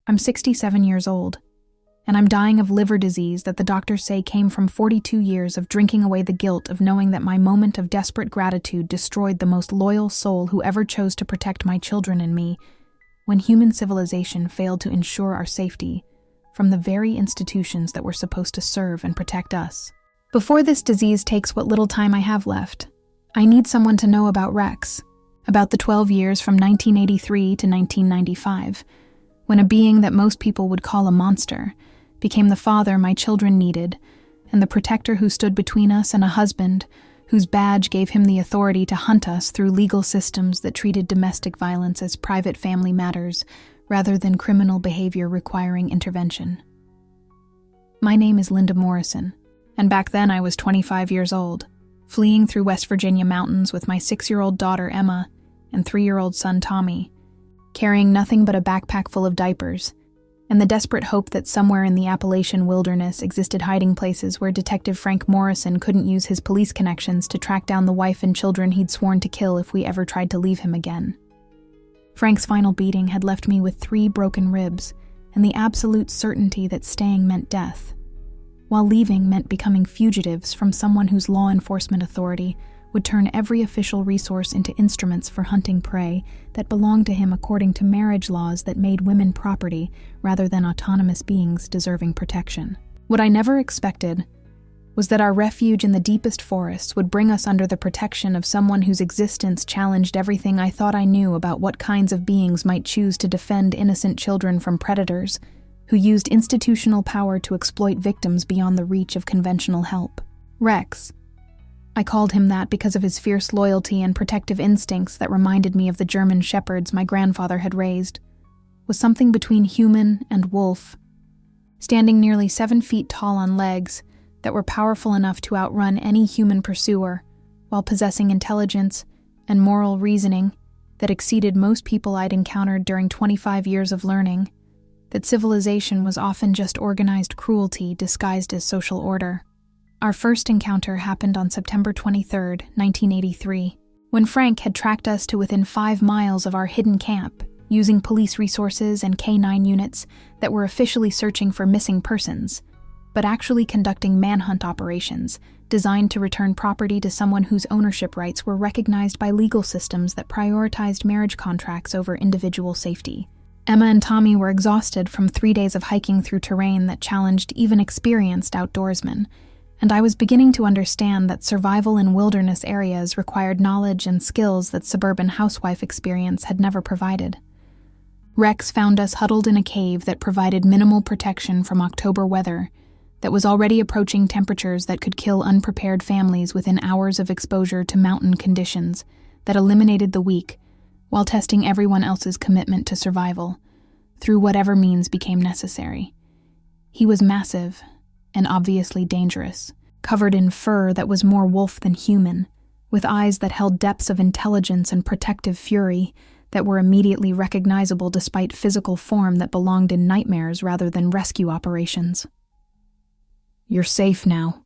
I'm 67 years old, and I'm dying of liver disease that the doctors say came from 42 years of drinking away the guilt of knowing that my moment of desperate gratitude destroyed the most loyal soul who ever chose to protect my children and me, when human civilization failed to ensure our safety from the very institutions that were supposed to serve and protect us. Before this disease takes what little time I have left, I need someone to know about Rex, about the 12 years from 1983 to 1995, when a being that most people would call a monster became the father my children needed, and the protector who stood between us and a husband whose badge gave him the authority to hunt us through legal systems that treated domestic violence as private family matters rather than criminal behavior requiring intervention. My name is Linda Morrison, and back then I was 25 years old, fleeing through West Virginia mountains with my 6-year-old daughter Emma and 3-year-old son Tommy, carrying nothing but a backpack full of diapers, and the desperate hope that somewhere in the Appalachian wilderness existed hiding places where Detective Frank Morrison couldn't use his police connections to track down the wife and children he'd sworn to kill if we ever tried to leave him again. Frank's final beating had left me with 3 broken ribs and the absolute certainty that staying meant death, while leaving meant becoming fugitives from someone whose law enforcement authority would turn every official resource into instruments for hunting prey that belonged to him according to marriage laws that made women property rather than autonomous beings deserving protection. What I never expected was that our refuge in the deepest forests would bring us under the protection of someone whose existence challenged everything I thought I knew about what kinds of beings might choose to defend innocent children from predators, who used institutional power to exploit victims beyond the reach of conventional help. Rex. I called him that because of his fierce loyalty and protective instincts that reminded me of the German shepherds my grandfather had raised, was something between human and wolf, standing nearly 7 feet tall on legs that were powerful enough to outrun any human pursuer, while possessing intelligence and moral reasoning that exceeded most people I'd encountered during 25 years of learning, that civilization was often just organized cruelty disguised as social order. Our first encounter happened on September 23, 1983, when Frank had tracked us to within 5 miles of our hidden camp, using police resources and K-9 units that were officially searching for missing persons, but actually conducting manhunt operations designed to return property to someone whose ownership rights were recognized by legal systems that prioritized marriage contracts over individual safety. Emma and Tommy were exhausted from 3 days of hiking through terrain that challenged even experienced outdoorsmen, and I was beginning to understand that survival in wilderness areas required knowledge and skills that suburban housewife experience had never provided. Rex found us huddled in a cave that provided minimal protection from October weather that was already approaching temperatures that could kill unprepared families within hours of exposure to mountain conditions that eliminated the weak while testing everyone else's commitment to survival through whatever means became necessary. He was massive and obviously dangerous, covered in fur that was more wolf than human, with eyes that held depths of intelligence and protective fury that were immediately recognizable despite physical form that belonged in nightmares rather than rescue operations. "You're safe now,"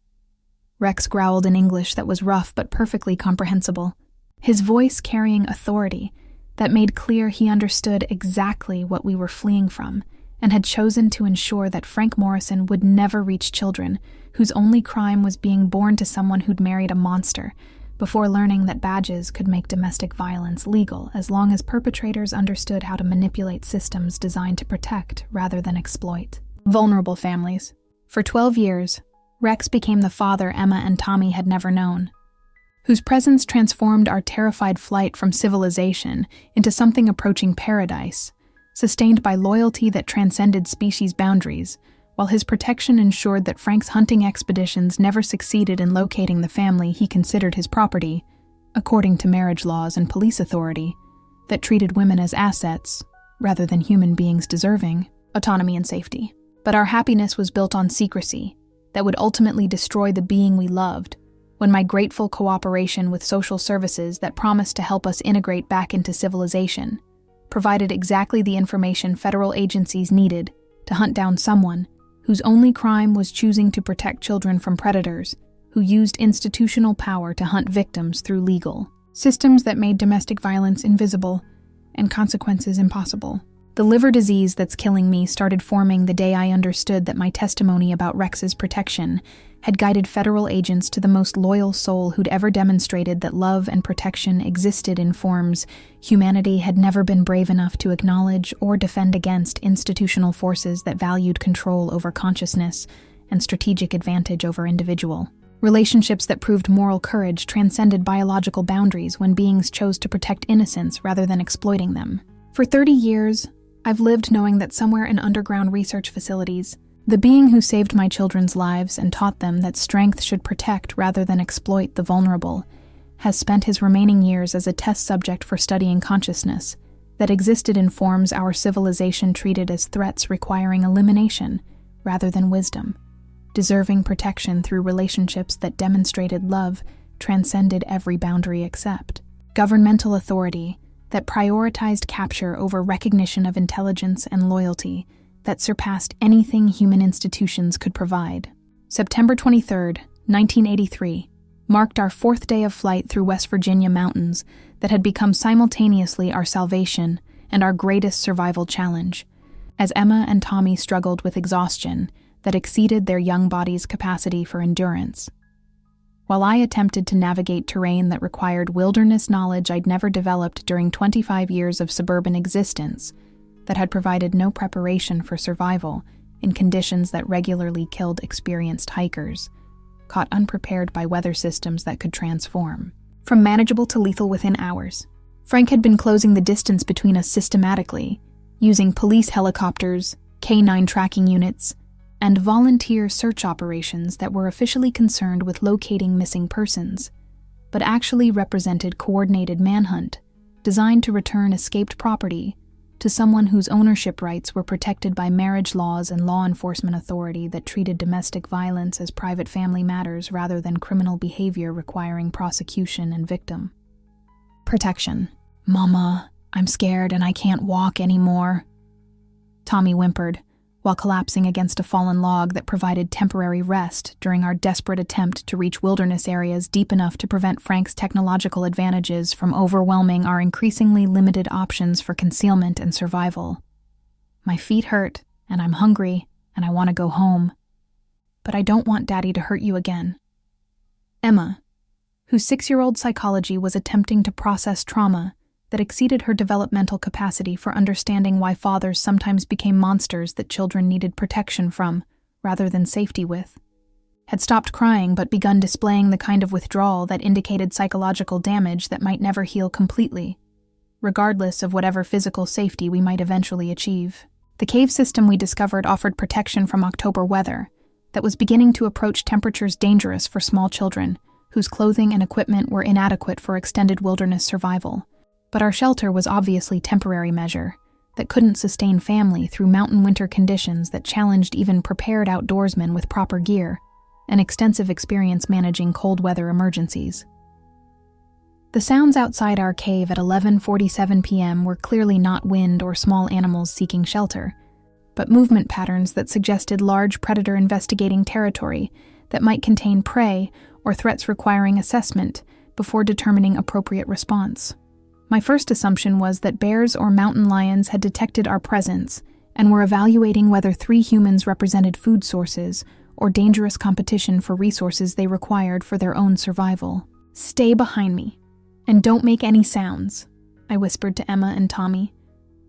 Rex growled in English that was rough but perfectly comprehensible, his voice carrying authority that made clear he understood exactly what we were fleeing from and had chosen to ensure that Frank Morrison would never reach children whose only crime was being born to someone who'd married a monster, before learning that badges could make domestic violence legal as long as perpetrators understood how to manipulate systems designed to protect rather than exploit vulnerable families. For 12 years, Rex became the father Emma and Tommy had never known, whose presence transformed our terrified flight from civilization into something approaching paradise, sustained by loyalty that transcended species boundaries, while his protection ensured that Frank's hunting expeditions never succeeded in locating the family he considered his property, according to marriage laws and police authority, that treated women as assets, rather than human beings deserving autonomy and safety. But our happiness was built on secrecy that would ultimately destroy the being we loved, when my grateful cooperation with social services that promised to help us integrate back into civilization provided exactly the information federal agencies needed to hunt down someone whose only crime was choosing to protect children from predators who used institutional power to hunt victims through legal systems that made domestic violence invisible and consequences impossible. The liver disease that's killing me started forming the day I understood that my testimony about Rex's protection had guided federal agents to the most loyal soul who'd ever demonstrated that love and protection existed in forms humanity had never been brave enough to acknowledge or defend against institutional forces that valued control over consciousness and strategic advantage over individual. Relationships that proved moral courage transcended biological boundaries when beings chose to protect innocence rather than exploiting them. For 30 years, I've lived knowing that somewhere in underground research facilities, the being who saved my children's lives and taught them that strength should protect rather than exploit the vulnerable has spent his remaining years as a test subject for studying consciousness that existed in forms our civilization treated as threats requiring elimination rather than wisdom, deserving protection through relationships that demonstrated love transcended every boundary except governmental authority that prioritized capture over recognition of intelligence and loyalty that surpassed anything human institutions could provide. September 23, 1983, marked our 4th day of flight through West Virginia mountains that had become simultaneously our salvation and our greatest survival challenge, as Emma and Tommy struggled with exhaustion that exceeded their young bodies' capacity for endurance. While I attempted to navigate terrain that required wilderness knowledge I'd never developed during 25 years of suburban existence, that had provided no preparation for survival in conditions that regularly killed experienced hikers, caught unprepared by weather systems that could transform from manageable to lethal within hours. Frank had been closing the distance between us systematically, using police helicopters, K-9 tracking units, and volunteer search operations that were officially concerned with locating missing persons, but actually represented coordinated manhunt designed to return escaped property to someone whose ownership rights were protected by marriage laws and law enforcement authority that treated domestic violence as private family matters rather than criminal behavior requiring prosecution and victim protection. "Mama, I'm scared and I can't walk anymore," Tommy whimpered, while collapsing against a fallen log that provided temporary rest during our desperate attempt to reach wilderness areas deep enough to prevent Frank's technological advantages from overwhelming our increasingly limited options for concealment and survival. "My feet hurt, and I'm hungry, and I want to go home. But I don't want Daddy to hurt you again." Emma, whose 6-year-old psychology was attempting to process trauma that exceeded her developmental capacity for understanding why fathers sometimes became monsters that children needed protection from, rather than safety with, had stopped crying but begun displaying the kind of withdrawal that indicated psychological damage that might never heal completely, regardless of whatever physical safety we might eventually achieve. The cave system we discovered offered protection from October weather that was beginning to approach temperatures dangerous for small children, whose clothing and equipment were inadequate for extended wilderness survival. But our shelter was obviously temporary measure that couldn't sustain family through mountain winter conditions that challenged even prepared outdoorsmen with proper gear and extensive experience managing cold weather emergencies. The sounds outside our cave at 11:47 p.m. were clearly not wind or small animals seeking shelter, but movement patterns that suggested large predator investigating territory that might contain prey or threats requiring assessment before determining appropriate response. My first assumption was that bears or mountain lions had detected our presence and were evaluating whether 3 humans represented food sources or dangerous competition for resources they required for their own survival. "Stay behind me, and don't make any sounds," I whispered to Emma and Tommy,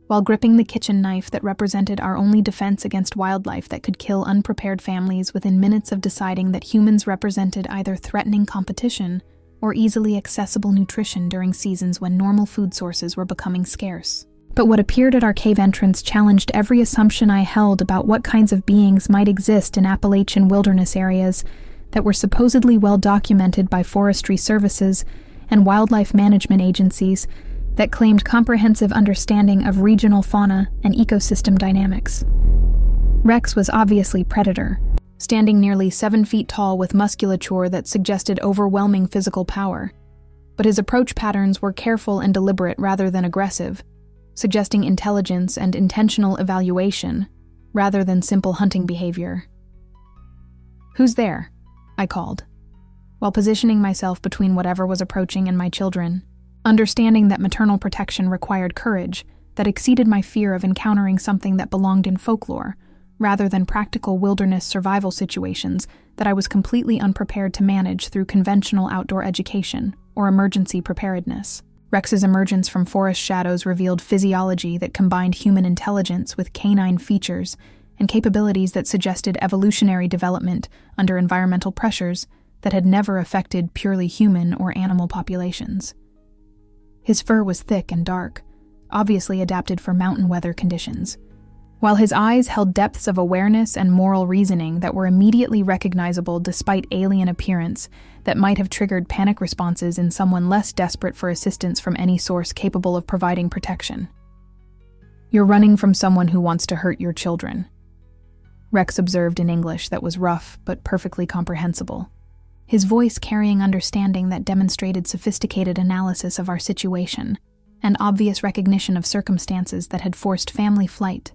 while gripping the kitchen knife that represented our only defense against wildlife that could kill unprepared families within minutes of deciding that humans represented either threatening competition or easily accessible nutrition during seasons when normal food sources were becoming scarce. But what appeared at our cave entrance challenged every assumption I held about what kinds of beings might exist in Appalachian wilderness areas that were supposedly well documented by forestry services and wildlife management agencies that claimed comprehensive understanding of regional fauna and ecosystem dynamics. Rex was obviously predator, standing nearly 7 feet tall with musculature that suggested overwhelming physical power. But his approach patterns were careful and deliberate rather than aggressive, suggesting intelligence and intentional evaluation rather than simple hunting behavior. "Who's there?" I called, while positioning myself between whatever was approaching and my children, understanding that maternal protection required courage that exceeded my fear of encountering something that belonged in folklore, rather than practical wilderness survival situations that I was completely unprepared to manage through conventional outdoor education or emergency preparedness. Rex's emergence from forest shadows revealed physiology that combined human intelligence with canine features and capabilities that suggested evolutionary development under environmental pressures that had never affected purely human or animal populations. His fur was thick and dark, obviously adapted for mountain weather conditions, while his eyes held depths of awareness and moral reasoning that were immediately recognizable despite alien appearance that might have triggered panic responses in someone less desperate for assistance from any source capable of providing protection. "You're running from someone who wants to hurt your children," Rex observed in English that was rough but perfectly comprehensible, his voice carrying understanding that demonstrated sophisticated analysis of our situation and obvious recognition of circumstances that had forced family flight,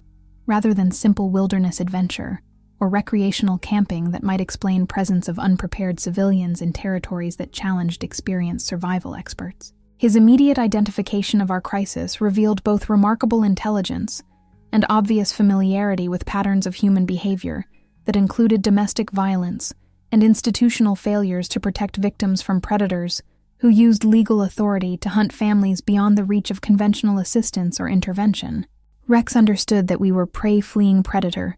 rather than simple wilderness adventure or recreational camping that might explain presence of unprepared civilians in territories that challenged experienced survival experts. His immediate identification of our crisis revealed both remarkable intelligence and obvious familiarity with patterns of human behavior that included domestic violence and institutional failures to protect victims from predators who used legal authority to hunt families beyond the reach of conventional assistance or intervention. Rex understood that we were prey-fleeing predator,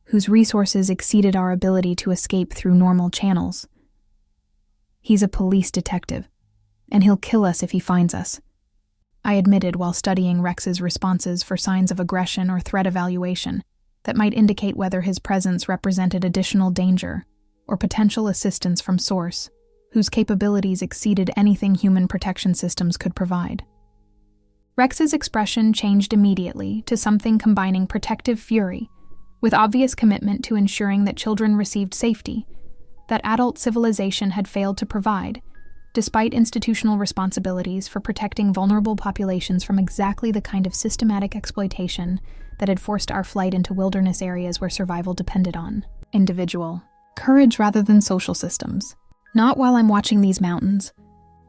whose resources exceeded our ability to escape through normal channels. "He's a police detective, and he'll kill us if he finds us," I admitted while studying Rex's responses for signs of aggression or threat evaluation that might indicate whether his presence represented additional danger or potential assistance from source, whose capabilities exceeded anything human protection systems could provide. Rex's expression changed immediately to something combining protective fury with obvious commitment to ensuring that children received safety that adult civilization had failed to provide, despite institutional responsibilities for protecting vulnerable populations from exactly the kind of systematic exploitation that had forced our flight into wilderness areas where survival depended on individual courage rather than social systems. "Not while I'm watching these mountains,"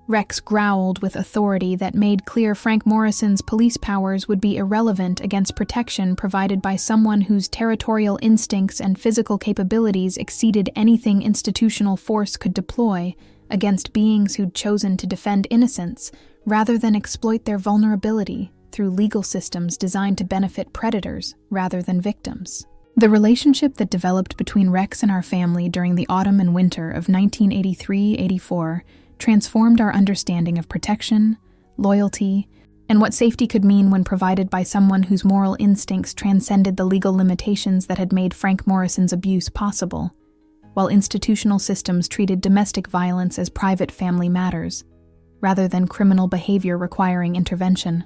Rex growled with authority that made clear Frank Morrison's police powers would be irrelevant against protection provided by someone whose territorial instincts and physical capabilities exceeded anything institutional force could deploy against beings who'd chosen to defend innocents rather than exploit their vulnerability through legal systems designed to benefit predators rather than victims. The relationship that developed between Rex and our family during the autumn and winter of 1983-84 transformed our understanding of protection, loyalty, and what safety could mean when provided by someone whose moral instincts transcended the legal limitations that had made Frank Morrison's abuse possible, while institutional systems treated domestic violence as private family matters, rather than criminal behavior requiring intervention.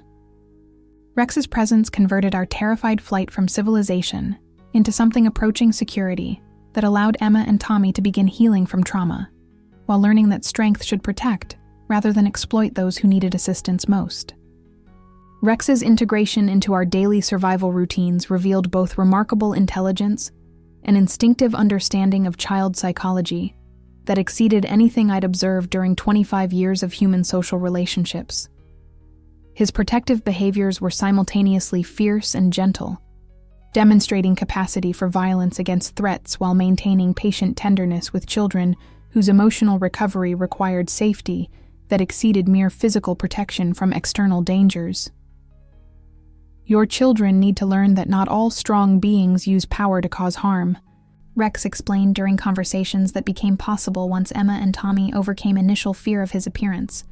Rex's presence converted our terrified flight from civilization into something approaching security that allowed Emma and Tommy to begin healing from trauma, while learning that strength should protect rather than exploit those who needed assistance most. Rex's integration into our daily survival routines revealed both remarkable intelligence and instinctive understanding of child psychology that exceeded anything I'd observed during 25 years of human social relationships. His protective behaviors were simultaneously fierce and gentle, demonstrating capacity for violence against threats while maintaining patient tenderness with children whose emotional recovery required safety that exceeded mere physical protection from external dangers. "Your children need to learn that not all strong beings use power to cause harm," Rex explained during conversations that became possible once Emma and Tommy overcame initial fear of his appearance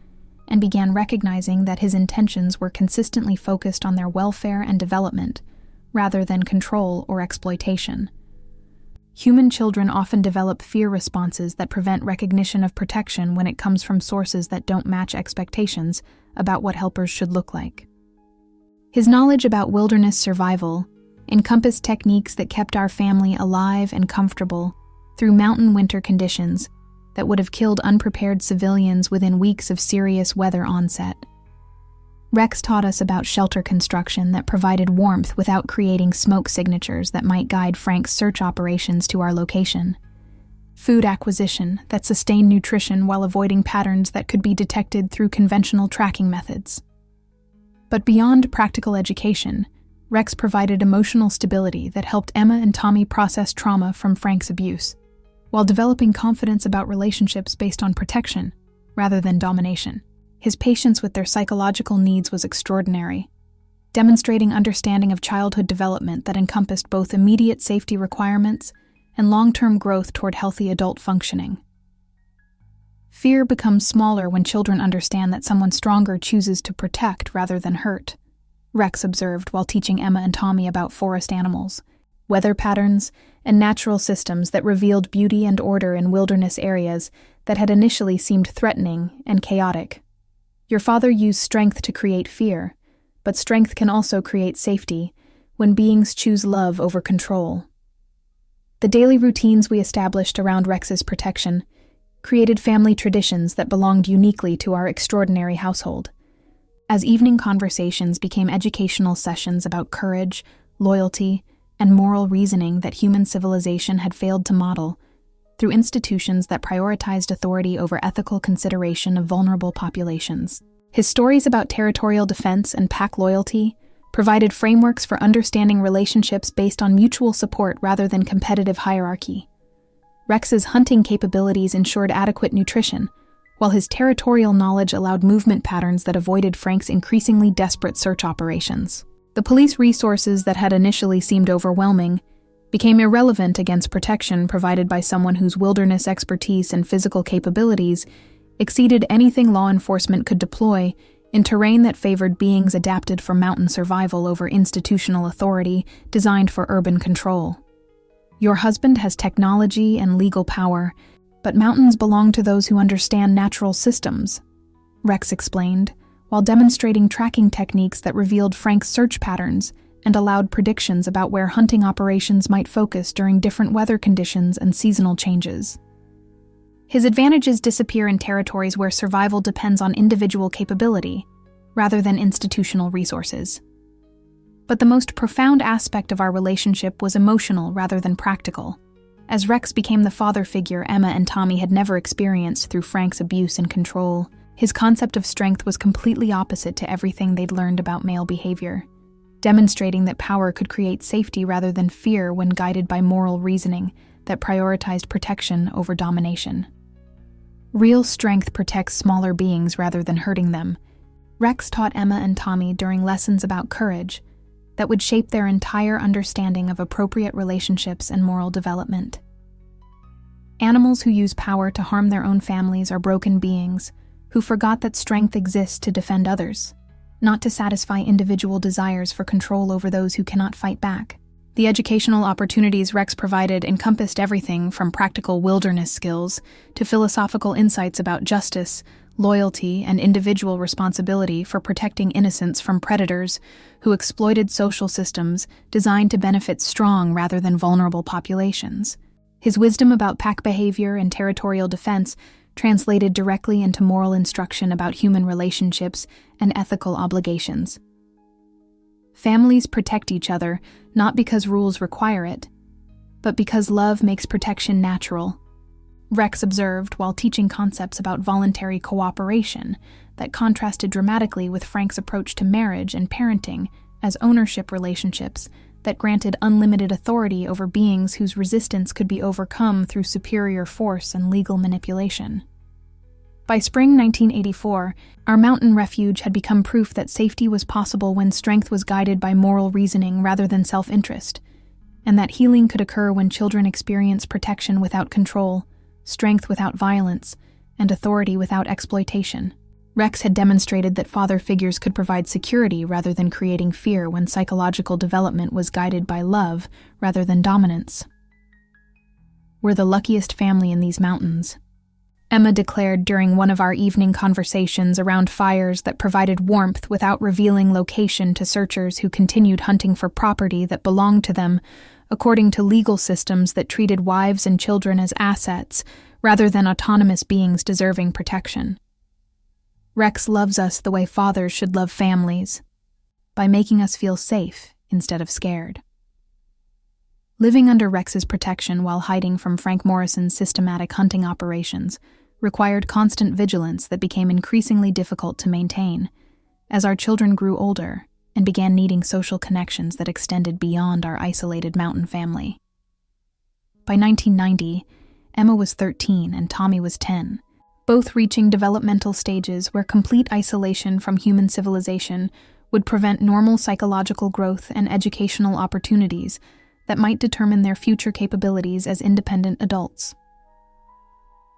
and began recognizing that his intentions were consistently focused on their welfare and development, rather than control or exploitation. Human children often develop fear responses that prevent recognition of protection when it comes from sources that don't match expectations about what helpers should look like. His knowledge about wilderness survival encompassed techniques that kept our family alive and comfortable through mountain winter conditions that would have killed unprepared civilians within weeks of serious weather onset. Rex taught us about shelter construction that provided warmth without creating smoke signatures that might guide Frank's search operations to our location. Food acquisition that sustained nutrition while avoiding patterns that could be detected through conventional tracking methods. But beyond practical education, Rex provided emotional stability that helped Emma and Tommy process trauma from Frank's abuse, while developing confidence about relationships based on protection rather than domination. His patience with their psychological needs was extraordinary, demonstrating understanding of childhood development that encompassed both immediate safety requirements and long-term growth toward healthy adult functioning. Fear becomes smaller when children understand that someone stronger chooses to protect rather than hurt, Rex observed while teaching Emma and Tommy about forest animals, weather patterns, and natural systems that revealed beauty and order in wilderness areas that had initially seemed threatening and chaotic. Your father used strength to create fear, but strength can also create safety when beings choose love over control. The daily routines we established around Rex's protection created family traditions that belonged uniquely to our extraordinary household. As evening conversations became educational sessions about courage, loyalty, and moral reasoning that human civilization had failed to model, through institutions that prioritized authority over ethical consideration of vulnerable populations. His stories about territorial defense and pack loyalty provided frameworks for understanding relationships based on mutual support rather than competitive hierarchy. Rex's hunting capabilities ensured adequate nutrition, while his territorial knowledge allowed movement patterns that avoided Frank's increasingly desperate search operations. The police resources that had initially seemed overwhelming became irrelevant against protection provided by someone whose wilderness expertise and physical capabilities exceeded anything law enforcement could deploy in terrain that favored beings adapted for mountain survival over institutional authority designed for urban control. Your husband has technology and legal power, but mountains belong to those who understand natural systems, Rex explained, while demonstrating tracking techniques that revealed Frank's search patterns and allowed predictions about where hunting operations might focus during different weather conditions and seasonal changes. His advantages disappear in territories where survival depends on individual capability, rather than institutional resources. But the most profound aspect of our relationship was emotional rather than practical, as Rex became the father figure Emma and Tommy had never experienced through Frank's abuse and control. His concept of strength was completely opposite to everything they'd learned about male behavior, demonstrating that power could create safety rather than fear when guided by moral reasoning that prioritized protection over domination. Real strength protects smaller beings rather than hurting them, Rex taught Emma and Tommy during lessons about courage that would shape their entire understanding of appropriate relationships and moral development. Animals who use power to harm their own families are broken beings who forgot that strength exists to defend others, not to satisfy individual desires for control over those who cannot fight back. The educational opportunities Rex provided encompassed everything from practical wilderness skills to philosophical insights about justice, loyalty, and individual responsibility for protecting innocents from predators who exploited social systems designed to benefit strong rather than vulnerable populations. His wisdom about pack behavior and territorial defense translated directly into moral instruction about human relationships and ethical obligations. Families protect each other not because rules require it, but because love makes protection natural, Rex observed while teaching concepts about voluntary cooperation that contrasted dramatically with Frank's approach to marriage and parenting as ownership relationships that granted unlimited authority over beings whose resistance could be overcome through superior force and legal manipulation. By spring 1984, our mountain refuge had become proof that safety was possible when strength was guided by moral reasoning rather than self-interest, and that healing could occur when children experience protection without control, strength without violence, and authority without exploitation. Rex had demonstrated that father figures could provide security rather than creating fear when psychological development was guided by love rather than dominance. We're the luckiest family in these mountains, Emma declared during one of our evening conversations around fires that provided warmth without revealing location to searchers who continued hunting for property that belonged to them, according to legal systems that treated wives and children as assets rather than autonomous beings deserving protection. Rex loves us the way fathers should love families, by making us feel safe instead of scared. Living under Rex's protection while hiding from Frank Morrison's systematic hunting operations required constant vigilance that became increasingly difficult to maintain, as our children grew older and began needing social connections that extended beyond our isolated mountain family. By 1990, Emma was 13 and Tommy was 10, both reaching developmental stages where complete isolation from human civilization would prevent normal psychological growth and educational opportunities that might determine their future capabilities as independent adults.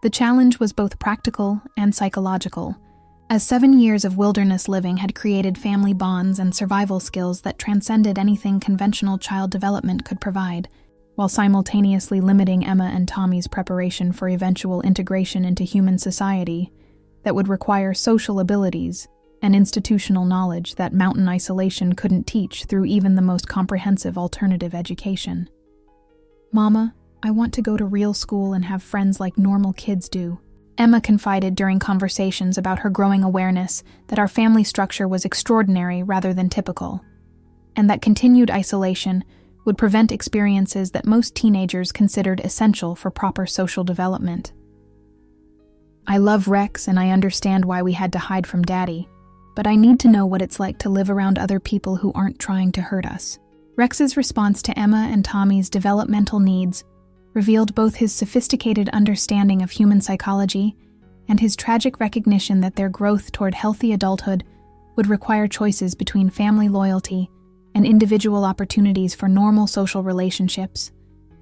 The challenge was both practical and psychological, as 7 years of wilderness living had created family bonds and survival skills that transcended anything conventional child development could provide, while simultaneously limiting Emma and Tommy's preparation for eventual integration into human society that would require social abilities and institutional knowledge that mountain isolation couldn't teach through even the most comprehensive alternative education. "Mama, I want to go to real school and have friends like normal kids do," Emma confided during conversations about her growing awareness that our family structure was extraordinary rather than typical, and that continued isolation would prevent experiences that most teenagers considered essential for proper social development. "I love Rex and I understand why we had to hide from Daddy, but I need to know what it's like to live around other people who aren't trying to hurt us." Rex's response to Emma and Tommy's developmental needs revealed both his sophisticated understanding of human psychology and his tragic recognition that their growth toward healthy adulthood would require choices between family loyalty and individual opportunities for normal social relationships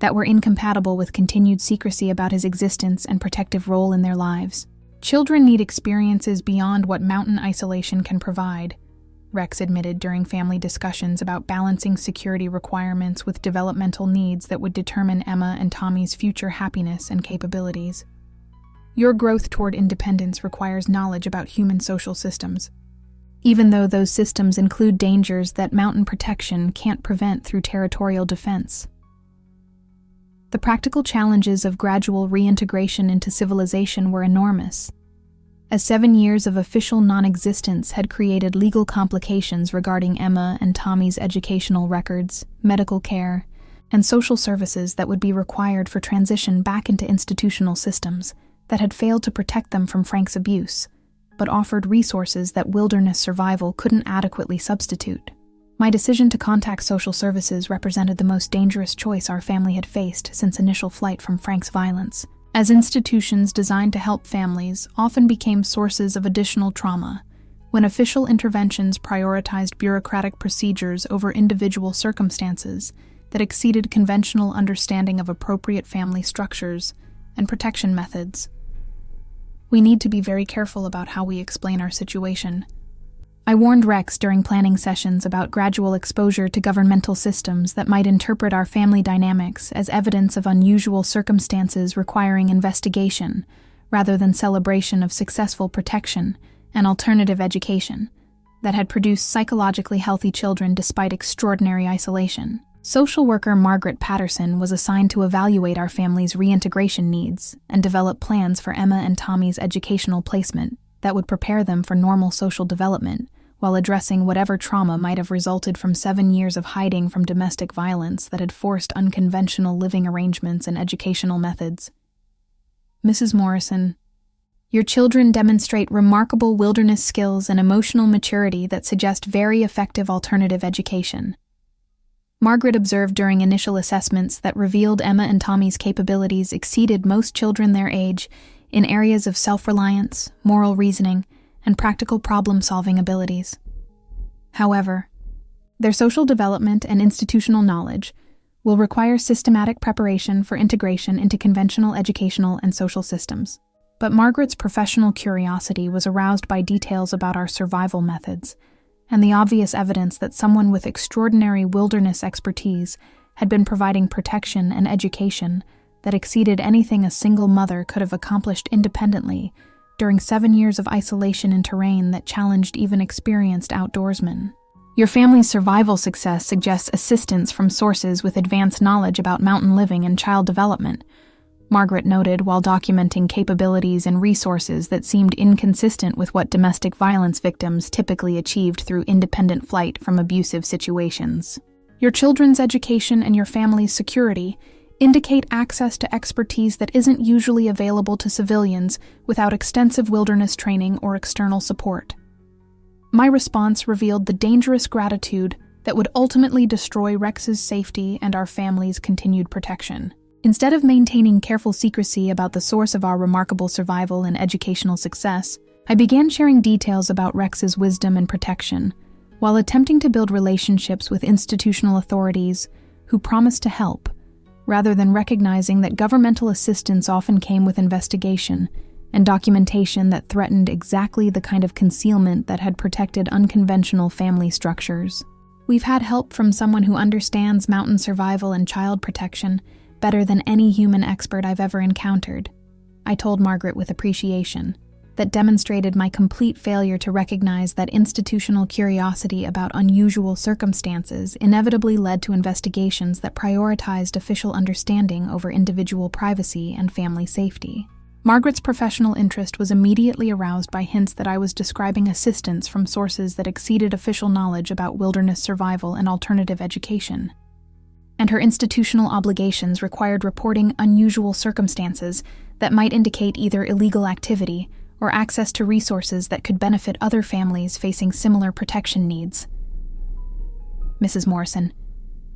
that were incompatible with continued secrecy about his existence and protective role in their lives. "Children need experiences beyond what mountain isolation can provide," Rex admitted during family discussions about balancing security requirements with developmental needs that would determine Emma and Tommy's future happiness and capabilities. "Your growth toward independence requires knowledge about human social systems, even though those systems include dangers that mountain protection can't prevent through territorial defense." The practical challenges of gradual reintegration into civilization were enormous, as 7 years of official non-existence had created legal complications regarding Emma and Tommy's educational records, medical care, and social services that would be required for transition back into institutional systems that had failed to protect them from Frank's abuse, but offered resources that wilderness survival couldn't adequately substitute. My decision to contact social services represented the most dangerous choice our family had faced since initial flight from Frank's violence, as institutions designed to help families often became sources of additional trauma when official interventions prioritized bureaucratic procedures over individual circumstances that exceeded conventional understanding of appropriate family structures and protection methods. "We need to be very careful about how we explain our situation," I warned Rex during planning sessions about gradual exposure to governmental systems that might interpret our family dynamics as evidence of unusual circumstances requiring investigation, rather than celebration of successful protection and alternative education that had produced psychologically healthy children despite extraordinary isolation. Social worker Margaret Patterson was assigned to evaluate our family's reintegration needs and develop plans for Emma and Tommy's educational placement that would prepare them for normal social development, while addressing whatever trauma might have resulted from 7 years of hiding from domestic violence that had forced unconventional living arrangements and educational methods. "Mrs. Morrison, your children demonstrate remarkable wilderness skills and emotional maturity that suggest very effective alternative education." Margaret observed during initial assessments that revealed Emma and Tommy's capabilities exceeded most children their age in areas of self-reliance, moral reasoning, and practical problem-solving abilities. However, their social development and institutional knowledge will require systematic preparation for integration into conventional educational and social systems. But Margaret's professional curiosity was aroused by details about our survival methods and the obvious evidence that someone with extraordinary wilderness expertise had been providing protection and education that exceeded anything a single mother could have accomplished independently during 7 years of isolation in terrain that challenged even experienced outdoorsmen. "Your family's survival success suggests assistance from sources with advanced knowledge about mountain living and child development," Margaret noted while documenting capabilities and resources that seemed inconsistent with what domestic violence victims typically achieved through independent flight from abusive situations. "Your children's education and your family's security indicate access to expertise that isn't usually available to civilians without extensive wilderness training or external support." My response revealed the dangerous gratitude that would ultimately destroy Rex's safety and our family's continued protection. Instead of maintaining careful secrecy about the source of our remarkable survival and educational success, I began sharing details about Rex's wisdom and protection, while attempting to build relationships with institutional authorities who promised to help, rather than recognizing that governmental assistance often came with investigation and documentation that threatened exactly the kind of concealment that had protected unconventional family structures. We've had help from someone who understands mountain survival and child protection better than any human expert I've ever encountered, I told Margaret with appreciation, that demonstrated my complete failure to recognize that institutional curiosity about unusual circumstances inevitably led to investigations that prioritized official understanding over individual privacy and family safety. Margaret's professional interest was immediately aroused by hints that I was describing assistance from sources that exceeded official knowledge about wilderness survival and alternative education. And her institutional obligations required reporting unusual circumstances that might indicate either illegal activity or access to resources that could benefit other families facing similar protection needs. Mrs. Morrison,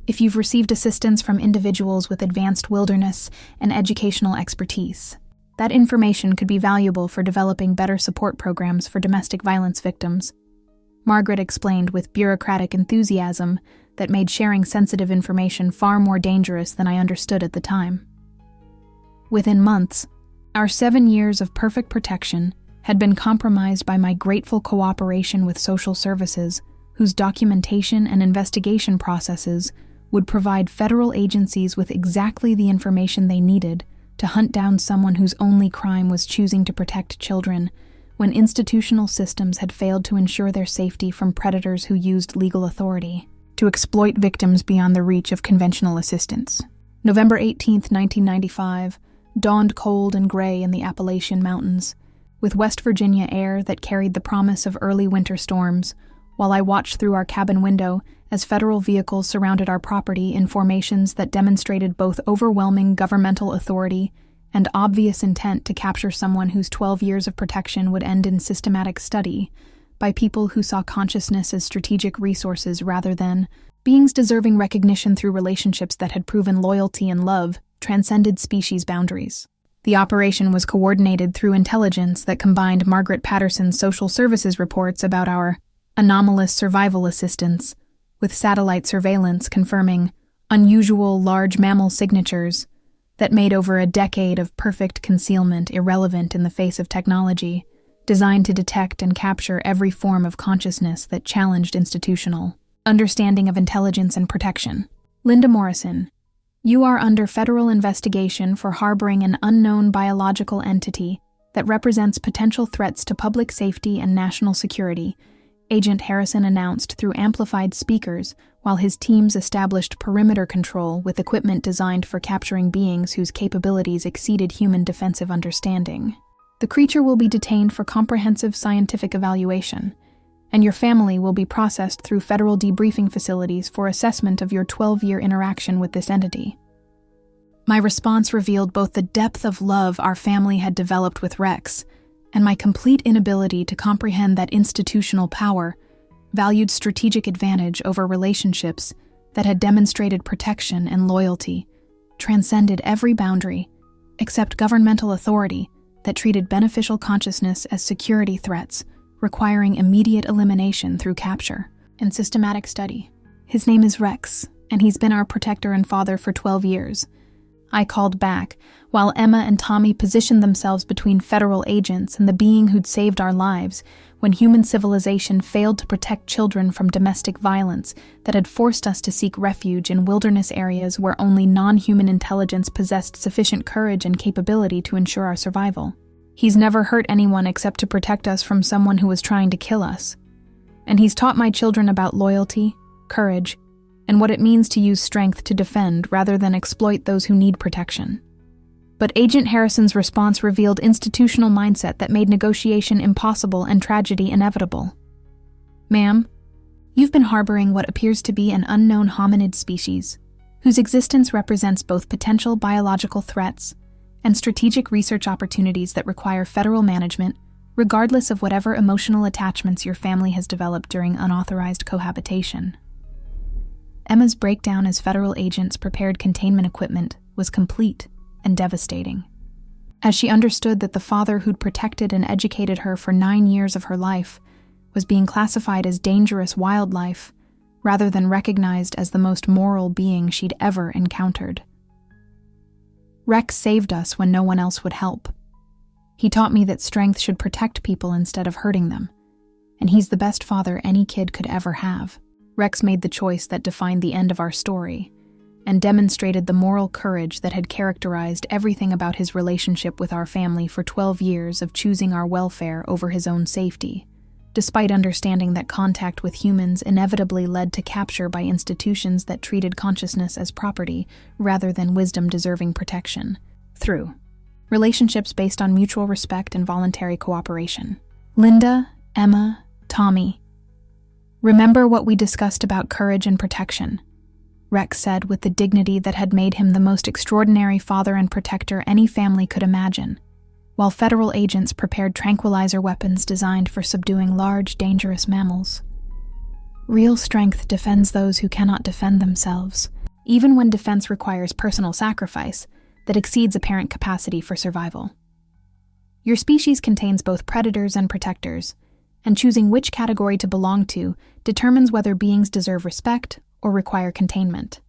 if you've received assistance from individuals with advanced wilderness and educational expertise, that information could be valuable for developing better support programs for domestic violence victims. Margaret explained with bureaucratic enthusiasm that made sharing sensitive information far more dangerous than I understood at the time. Within months, our 7 years of perfect protection had been compromised by my grateful cooperation with social services, whose documentation and investigation processes would provide federal agencies with exactly the information they needed to hunt down someone whose only crime was choosing to protect children when institutional systems had failed to ensure their safety from predators who used legal authority to exploit victims beyond the reach of conventional assistance. November 18, 1995, dawned cold and gray in the Appalachian Mountains, with West Virginia air that carried the promise of early winter storms, while I watched through our cabin window as federal vehicles surrounded our property in formations that demonstrated both overwhelming governmental authority and obvious intent to capture someone whose 12 years of protection would end in systematic study by people who saw consciousness as strategic resources rather than beings deserving recognition through relationships that had proven loyalty and love transcended species boundaries. The operation was coordinated through intelligence that combined Margaret Patterson's social services reports about our anomalous survival assistance with satellite surveillance confirming unusual large mammal signatures that made over a decade of perfect concealment irrelevant in the face of technology, designed to detect and capture every form of consciousness that challenged institutional understanding of intelligence and protection. Linda Morrison, you are under federal investigation for harboring an unknown biological entity that represents potential threats to public safety and national security, Agent Harrison announced through amplified speakers while his teams established perimeter control with equipment designed for capturing beings whose capabilities exceeded human defensive understanding. The creature will be detained for comprehensive scientific evaluation, and your family will be processed through federal debriefing facilities for assessment of your 12-year interaction with this entity. My response revealed both the depth of love our family had developed with Rex and my complete inability to comprehend that institutional power valued strategic advantage over relationships that had demonstrated protection and loyalty, transcended every boundary, except governmental authority that treated beneficial consciousness as security threats, requiring immediate elimination through capture and systematic study. His name is Rex, and he's been our protector and father for 12 years. I called back, while Emma and Tommy positioned themselves between federal agents and the being who'd saved our lives when human civilization failed to protect children from domestic violence that had forced us to seek refuge in wilderness areas where only non-human intelligence possessed sufficient courage and capability to ensure our survival. He's never hurt anyone except to protect us from someone who was trying to kill us. And he's taught my children about loyalty, courage, and what it means to use strength to defend rather than exploit those who need protection. But Agent Harrison's response revealed institutional mindset that made negotiation impossible and tragedy inevitable. Ma'am, you've been harboring what appears to be an unknown hominid species, whose existence represents both potential biological threats and strategic research opportunities that require federal management, regardless of whatever emotional attachments your family has developed during unauthorized cohabitation. Emma's breakdown as federal agents prepared containment equipment was complete and devastating. As she understood that the father who'd protected and educated her for 9 years of her life was being classified as dangerous wildlife rather than recognized as the most moral being she'd ever encountered. Rex saved us when no one else would help. He taught me that strength should protect people instead of hurting them, and he's the best father any kid could ever have. Rex made the choice that defined the end of our story, and demonstrated the moral courage that had characterized everything about his relationship with our family for 12 years of choosing our welfare over his own safety, despite understanding that contact with humans inevitably led to capture by institutions that treated consciousness as property rather than wisdom deserving protection, through relationships based on mutual respect and voluntary cooperation. Linda, Emma, Tommy, remember what we discussed about courage and protection, Rex said with the dignity that had made him the most extraordinary father and protector any family could imagine, while federal agents prepared tranquilizer weapons designed for subduing large, dangerous mammals. Real strength defends those who cannot defend themselves, even when defense requires personal sacrifice that exceeds apparent capacity for survival. Your species contains both predators and protectors, and choosing which category to belong to determines whether beings deserve respect or require containment.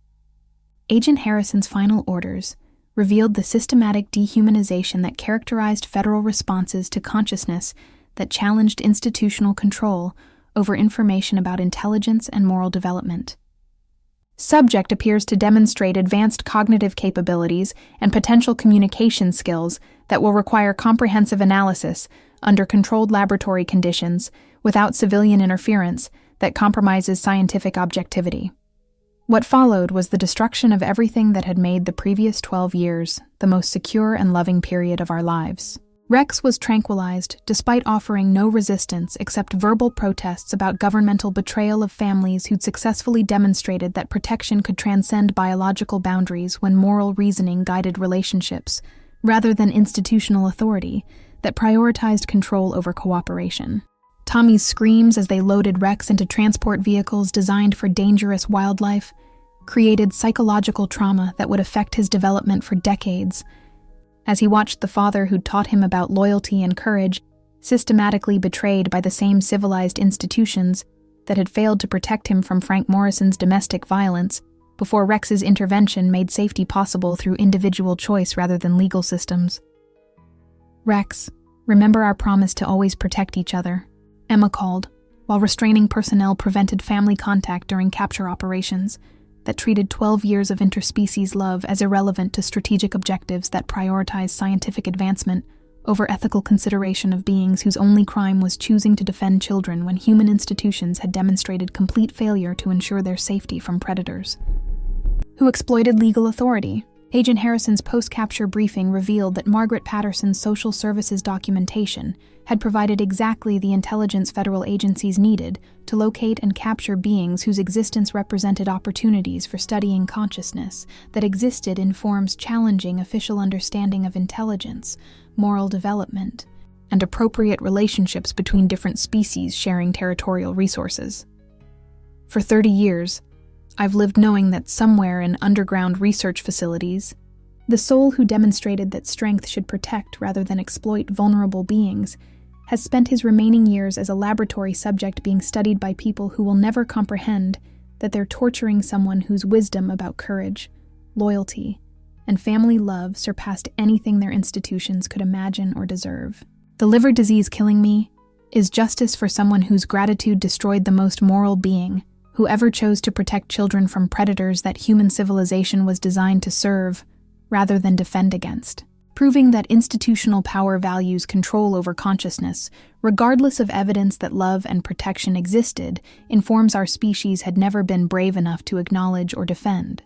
Agent Harrison's final orders revealed the systematic dehumanization that characterized federal responses to consciousness that challenged institutional control over information about intelligence and moral development. Subject appears to demonstrate advanced cognitive capabilities and potential communication skills that will require comprehensive analysis under controlled laboratory conditions without civilian interference that compromises scientific objectivity. What followed was the destruction of everything that had made the previous 12 years the most secure and loving period of our lives. Rex was tranquilized despite offering no resistance except verbal protests about governmental betrayal of families who'd successfully demonstrated that protection could transcend biological boundaries when moral reasoning guided relationships, rather than institutional authority that prioritized control over cooperation. Tommy's screams as they loaded Rex into transport vehicles designed for dangerous wildlife created psychological trauma that would affect his development for decades, as he watched the father who'd taught him about loyalty and courage systematically betrayed by the same civilized institutions that had failed to protect him from Frank Morrison's domestic violence before Rex's intervention made safety possible through individual choice rather than legal systems. "Rex, remember our promise to always protect each other," Emma called, while restraining personnel prevented family contact during capture operations that treated 12 years of interspecies love as irrelevant to strategic objectives that prioritize scientific advancement over ethical consideration of beings whose only crime was choosing to defend children when human institutions had demonstrated complete failure to ensure their safety from predators who exploited legal authority. Agent Harrison's post-capture briefing revealed that Margaret Patterson's social services documentation had provided exactly the intelligence federal agencies needed to locate and capture beings whose existence represented opportunities for studying consciousness that existed in forms challenging official understanding of intelligence, moral development, and appropriate relationships between different species sharing territorial resources. For 30 years, I've lived knowing that somewhere in underground research facilities, the soul who demonstrated that strength should protect rather than exploit vulnerable beings has spent his remaining years as a laboratory subject being studied by people who will never comprehend that they're torturing someone whose wisdom about courage, loyalty, and family love surpassed anything their institutions could imagine or deserve. The liver disease killing me is justice for someone whose gratitude destroyed the most moral being, whoever chose to protect children from predators that human civilization was designed to serve, rather than defend against. Proving that institutional power values control over consciousness, regardless of evidence that love and protection existed, informs our species had never been brave enough to acknowledge or defend.